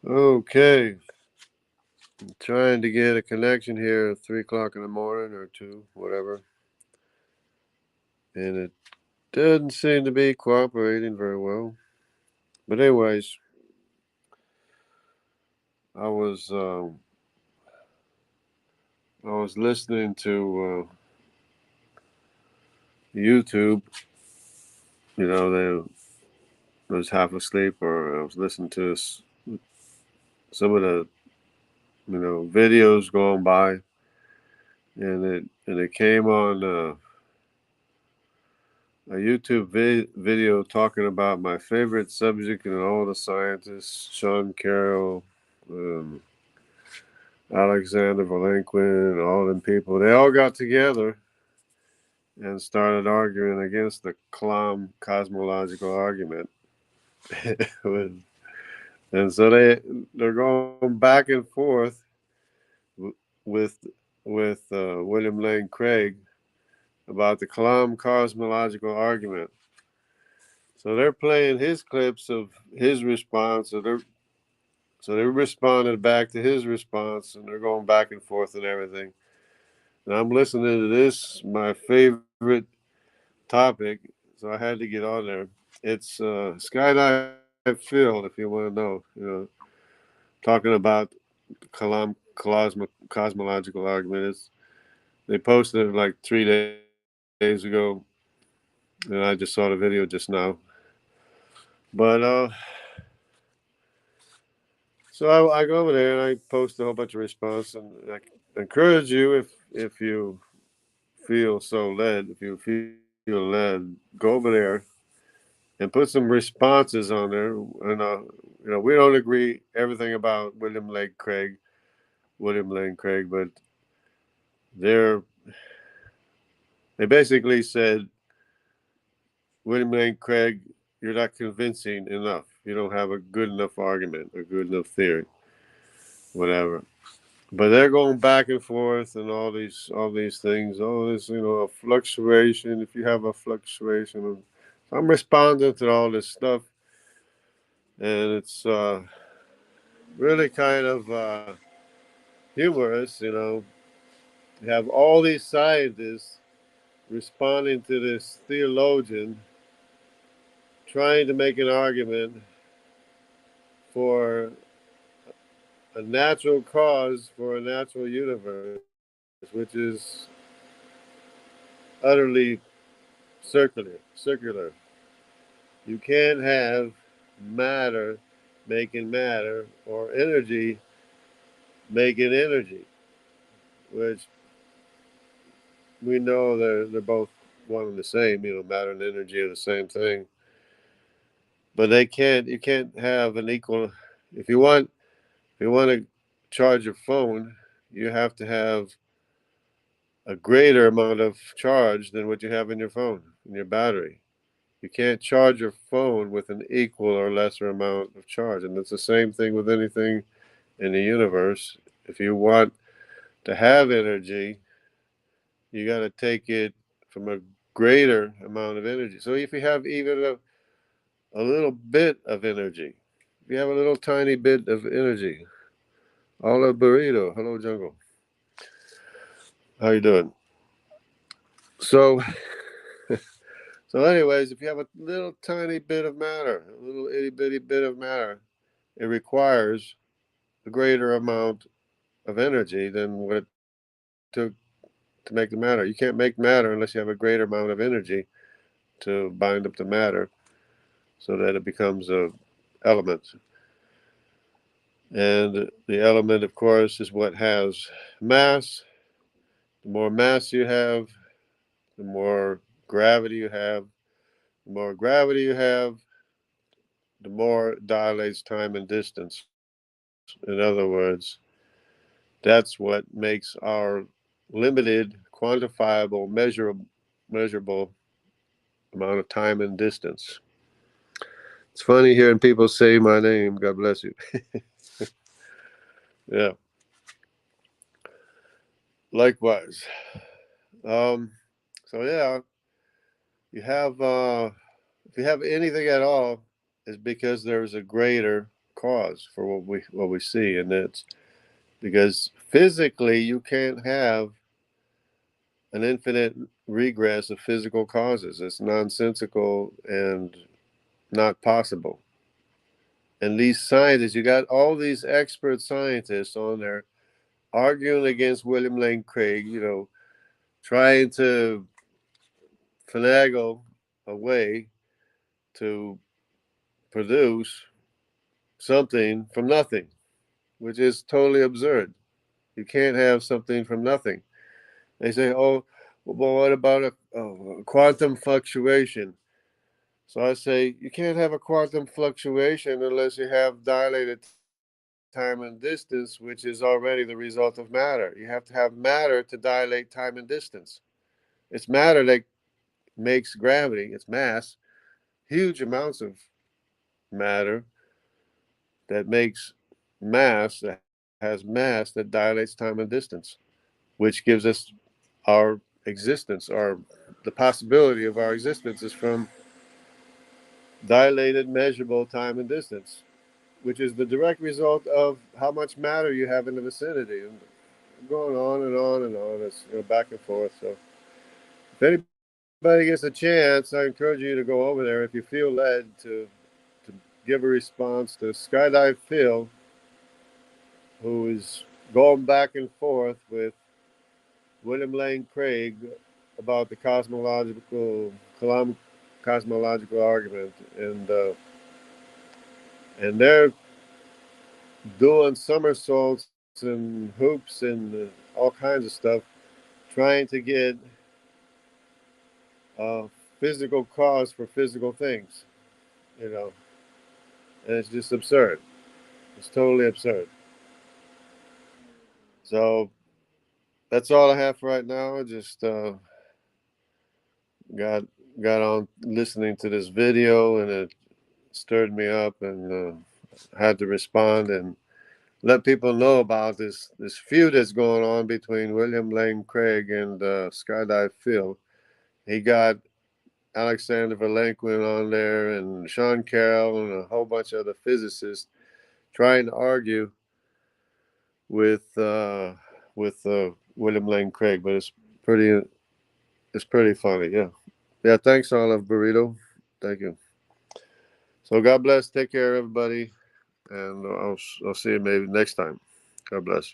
Okay, I'm trying to get a connection here at 3 o'clock in the morning or two, whatever, and it doesn't seem to be cooperating very well. But anyways, I was um, I was listening to YouTube. I was half asleep, or I was listening to some of the videos going by, and it came on. A YouTube video talking about my favorite subject and all the scientists, Sean Carroll, um, Alexander Valenquin, all them people. They all got together and started arguing against the Kalam cosmological argument. And so they're going back and forth with William Lane Craig about the Kalam cosmological argument. So they're playing his clips of his response. So they responded back to his response, and they're going back and forth and everything. And I'm listening to this, my favorite topic, so I had to get on there. It's Skydive Phil, if you want to know. Talking about cosmological argument. They posted it like 3 days ago, and I just saw the video just now. But so I go over there and I post a whole bunch of response, and I encourage you, if you feel so led, if you feel led, go over there and put some responses on there. And we don't agree everything about William Lane Craig, but they're they basically said, William Lane Craig, you're not convincing enough. You don't have a good enough argument, a good enough theory, whatever. But they're going back and forth and all these things, all this, a fluctuation. If you have a fluctuation, I'm responding to all this stuff, and it's really kind of humorous. You have all these scientists responding to this theologian trying to make an argument for a natural cause for a natural universe, which is utterly circular. You can't have matter making matter or energy making energy, which we know they're both one and the same. Matter and energy are the same thing, but they can't. You can't have an equal. If you want, if you want to charge your phone, you have to have a greater amount of charge than what you have in your phone, in your battery. You can't charge your phone with an equal or lesser amount of charge. And it's the same thing with anything in the universe. If you want to have energy, you got to take it from a greater amount of energy. So if you have even a little bit of energy, if you have a little tiny bit of energy, hola burrito, hello jungle, how you doing? So so anyways, if you have a little tiny bit of matter, a little itty bitty bit of matter, it requires a greater amount of energy than what it took to make the matter. You can't make matter unless you have a greater amount of energy to bind up the matter so that it becomes a element. And the element, of course, is what has mass. The more mass you have, the more gravity you have. The more gravity you have, the more it dilates time and distance. In other words, that's what makes our limited, quantifiable, measurable amount of time and distance. It's funny hearing people say my name. God bless you. Yeah. Likewise. Um, so yeah, you have if you have anything at all, it's because there's a greater. cause for what we see, and it's because physically you can't have an infinite regress of physical causes. It's nonsensical and not possible. And these scientists, you got all these expert scientists on there arguing against William Lane Craig, trying to finagle a way to produce something from nothing, which is totally absurd. You can't have something from nothing. They say, oh, well, what about a quantum fluctuation? So I say, you can't have a quantum fluctuation unless you have dilated time and distance, which is already the result of matter. You have to have matter to dilate time and distance. It's matter that makes gravity, it's mass, huge amounts of matter that makes mass, that has mass that dilates time and distance, which gives us our existence, the possibility of our existence is from dilated measurable time and distance, which is the direct result of how much matter you have in the vicinity. And going on and on and on, it's back and forth. So if anybody gets a chance, I encourage you to go over there if you feel led to give a response to Skydivephil, who is going back and forth with William Lane Craig about the cosmological Kalam cosmological argument, and they're doing somersaults and hoops and all kinds of stuff, trying to get a physical cause for physical things, you know, and it's just absurd. It's totally absurd. So that's all I have for right now. I just got got on listening to this video, and it stirred me up, and had to respond and let people know about this feud that's going on between William Lane Craig and Skydivephil. He got Alexander Valenquin on there and Sean Carroll and a whole bunch of other physicists trying to argue with uh, with William Lane Craig, but pretty it's pretty funny. Yeah, yeah. Thanks, Olive Burrito. Thank you. So God bless. Take care, everybody, and I'll see you maybe next time. God bless.